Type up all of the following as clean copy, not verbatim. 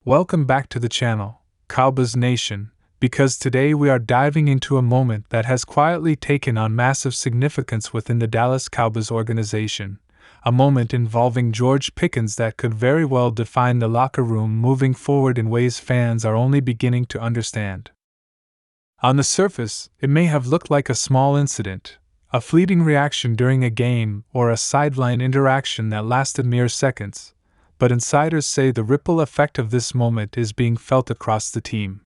Welcome back to the channel, Cowboys Nation, because today we are diving into a moment that has quietly taken on massive significance within the Dallas Cowboys organization, a moment involving George Pickens that could very well define the locker room moving forward in ways fans are only beginning to understand. On the surface, it may have looked like a small incident, a fleeting reaction during a game, or a sideline interaction that lasted mere seconds. But insiders say the ripple effect of this moment is being felt across the team.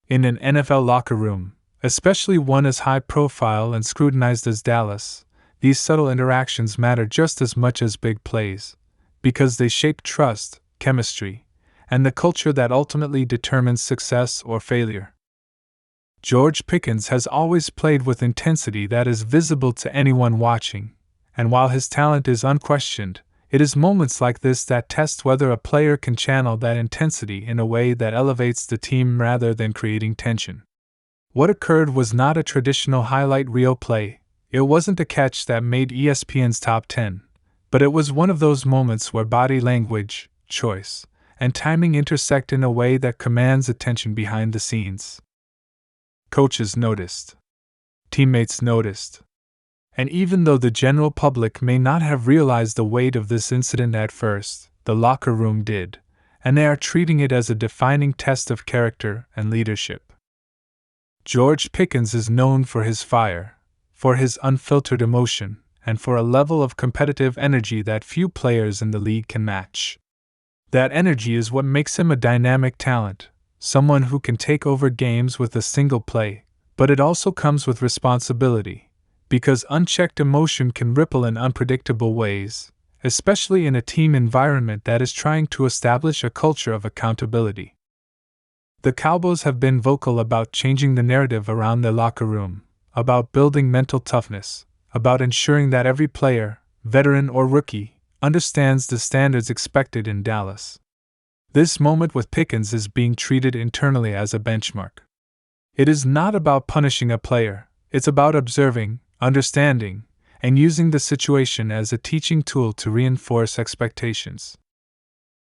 In an NFL locker room, especially one as high profile and scrutinized as Dallas, these subtle interactions matter just as much as big plays, because they shape trust, chemistry, and the culture that ultimately determines success or failure. George Pickens has always played with intensity that is visible to anyone watching, and while his talent is unquestioned, it is moments like this that test whether a player can channel that intensity in a way that elevates the team rather than creating tension. What occurred was not a traditional highlight reel play, it wasn't a catch that made ESPN's top 10, but it was one of those moments where body language, choice, and timing intersect in a way that commands attention behind the scenes. Coaches noticed. Teammates noticed. And even though the general public may not have realized the weight of this incident at first, the locker room did, and they are treating it as a defining test of character and leadership. George Pickens is known for his fire, for his unfiltered emotion, and for a level of competitive energy that few players in the league can match. That energy is what makes him a dynamic talent, someone who can take over games with a single play, but it also comes with responsibility. Because unchecked emotion can ripple in unpredictable ways, especially in a team environment that is trying to establish a culture of accountability. The Cowboys have been vocal about changing the narrative around their locker room, about building mental toughness, about ensuring that every player, veteran or rookie, understands the standards expected in Dallas. This moment with Pickens is being treated internally as a benchmark. It is not about punishing a player, it's about observing, understanding, and using the situation as a teaching tool to reinforce expectations.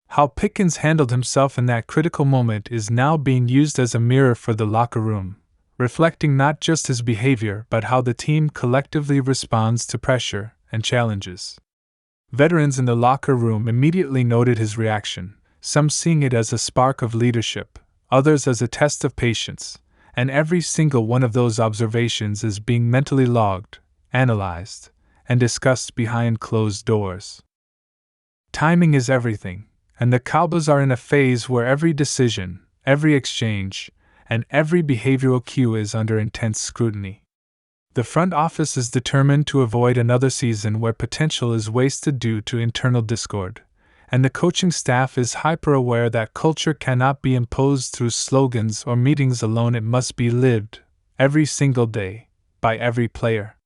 How Pickens handled himself in that critical moment is now being used as a mirror for the locker room, reflecting not just his behavior but how the team collectively responds to pressure and challenges. Veterans in the locker room immediately noted his reaction, some seeing it as a spark of leadership, others as a test of patience. And every single one of those observations is being mentally logged, analyzed, and discussed behind closed doors. Timing is everything, and the Cowboys are in a phase where every decision, every exchange, and every behavioral cue is under intense scrutiny. The front office is determined to avoid another season where potential is wasted due to internal discord, and the coaching staff is hyper-aware that culture cannot be imposed through slogans or meetings alone. It must be lived, every single day, by every player.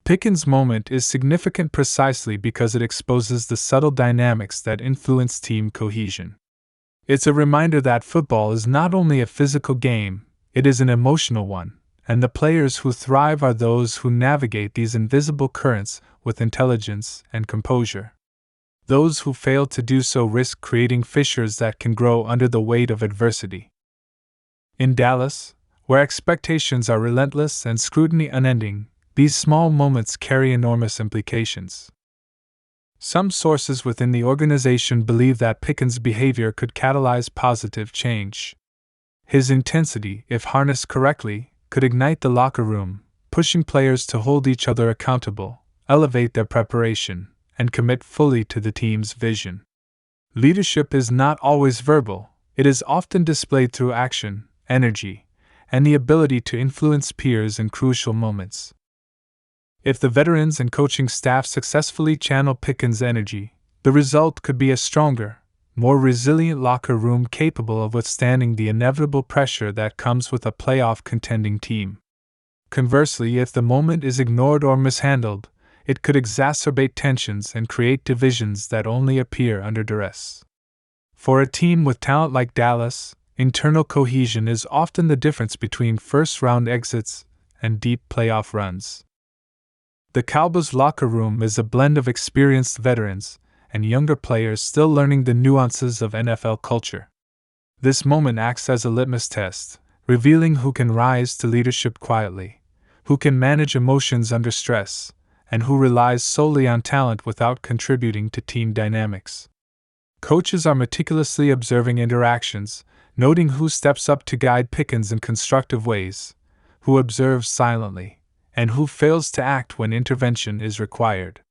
Pickens' moment is significant precisely because it exposes the subtle dynamics that influence team cohesion. It's a reminder that football is not only a physical game, it is an emotional one, and the players who thrive are those who navigate these invisible currents with intelligence and composure. Those who fail to do so risk creating fissures that can grow under the weight of adversity. In Dallas, where expectations are relentless and scrutiny unending, these small moments carry enormous implications. Some sources within the organization believe that Pickens' behavior could catalyze positive change. His intensity, if harnessed correctly, could ignite the locker room, pushing players to hold each other accountable, elevate their preparation, and commit fully to the team's vision. Leadership is not always verbal, it is often displayed through action, energy, and the ability to influence peers in crucial moments. If the veterans and coaching staff successfully channel Pickens' energy, the result could be a stronger, more resilient locker room capable of withstanding the inevitable pressure that comes with a playoff contending team. Conversely, if the moment is ignored or mishandled, it could exacerbate tensions and create divisions that only appear under duress. For a team with talent like Dallas, internal cohesion is often the difference between first-round exits and deep playoff runs. The Cowboys locker room is a blend of experienced veterans and younger players still learning the nuances of NFL culture. This moment acts as a litmus test, revealing who can rise to leadership quietly, who can manage emotions under stress, and who relies solely on talent without contributing to team dynamics. Coaches are meticulously observing interactions, noting who steps up to guide Pickens in constructive ways, who observes silently, and who fails to act when intervention is required.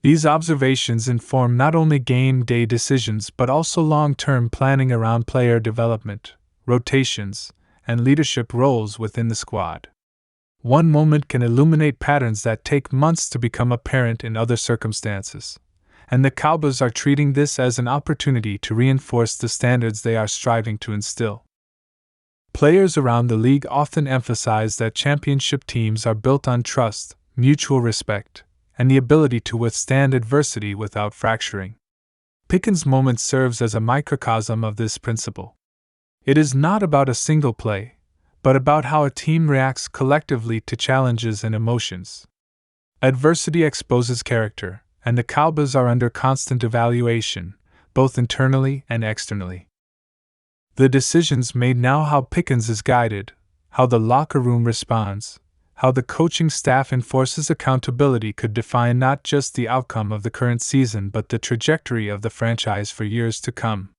These observations inform not only game day decisions but also long-term planning around player development, rotations, and leadership roles within the squad. One moment can illuminate patterns that take months to become apparent in other circumstances, and the Cowboys are treating this as an opportunity to reinforce the standards they are striving to instill. Players around the league often emphasize that championship teams are built on trust, mutual respect, and the ability to withstand adversity without fracturing. Pickens' moment serves as a microcosm of this principle. It is not about a single play, but about how a team reacts collectively to challenges and emotions. Adversity exposes character, and the Cowboys are under constant evaluation, both internally and externally. The decisions made now, how Pickens is guided, how the locker room responds, how the coaching staff enforces accountability could define not just the outcome of the current season but the trajectory of the franchise for years to come.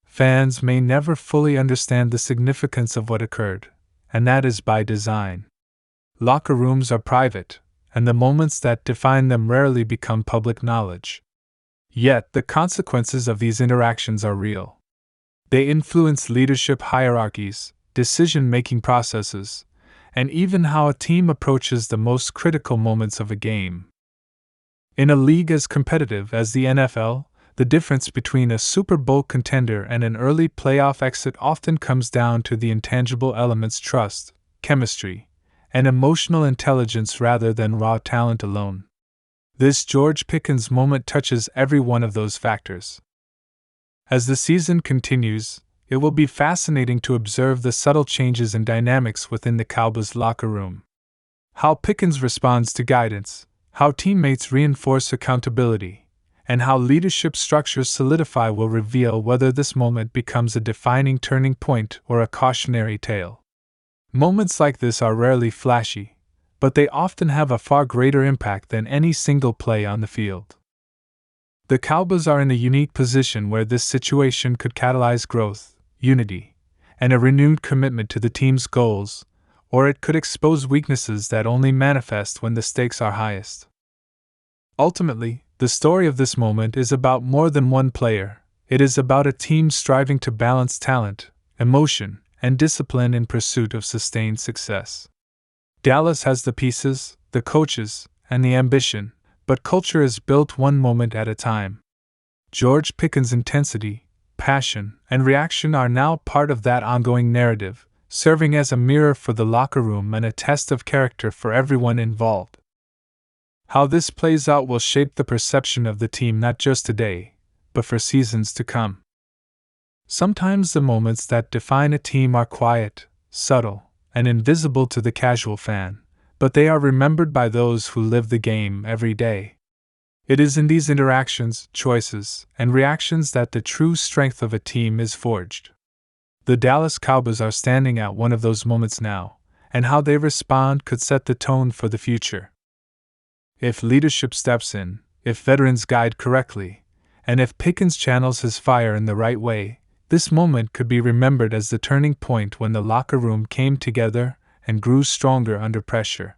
Fans may never fully understand the significance of what occurred, and that is by design. Locker rooms are private, and the moments that define them rarely become public knowledge. Yet the consequences of these interactions are real. They influence leadership hierarchies, decision-making processes, and even how a team approaches the most critical moments of a game. In a league as competitive as the NFL, the difference between a Super Bowl contender and an early playoff exit often comes down to the intangible elements: trust, chemistry, and emotional intelligence rather than raw talent alone. This George Pickens moment touches every one of those factors. As the season continues, it will be fascinating to observe the subtle changes and dynamics within the Cowboys locker room. How Pickens responds to guidance, how teammates reinforce accountability, and how leadership structures solidify will reveal whether this moment becomes a defining turning point or a cautionary tale. Moments like this are rarely flashy, but they often have a far greater impact than any single play on the field. The Cowboys are in a unique position where this situation could catalyze growth, unity, and a renewed commitment to the team's goals, or it could expose weaknesses that only manifest when the stakes are highest. Ultimately, the story of this moment is about more than one player. It is about a team striving to balance talent, emotion, and discipline in pursuit of sustained success. Dallas has the pieces, the coaches, and the ambition, but culture is built one moment at a time. George Pickens' intensity, passion, and reaction are now part of that ongoing narrative, serving as a mirror for the locker room and a test of character for everyone involved. How this plays out will shape the perception of the team not just today, but for seasons to come. Sometimes the moments that define a team are quiet, subtle, and invisible to the casual fan, but they are remembered by those who live the game every day. It is in these interactions, choices, and reactions that the true strength of a team is forged. The Dallas Cowboys are standing at one of those moments now, and how they respond could set the tone for the future. If leadership steps in, if veterans guide correctly, and if Pickens channels his fire in the right way, this moment could be remembered as the turning point when the locker room came together and grew stronger under pressure.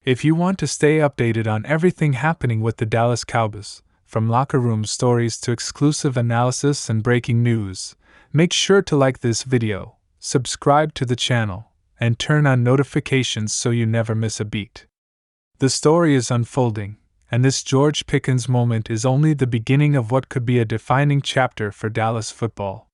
If you want to stay updated on everything happening with the Dallas Cowboys, from locker room stories to exclusive analysis and breaking news, make sure to like this video, subscribe to the channel, and turn on notifications so you never miss a beat. The story is unfolding, and this George Pickens moment is only the beginning of what could be a defining chapter for Dallas football.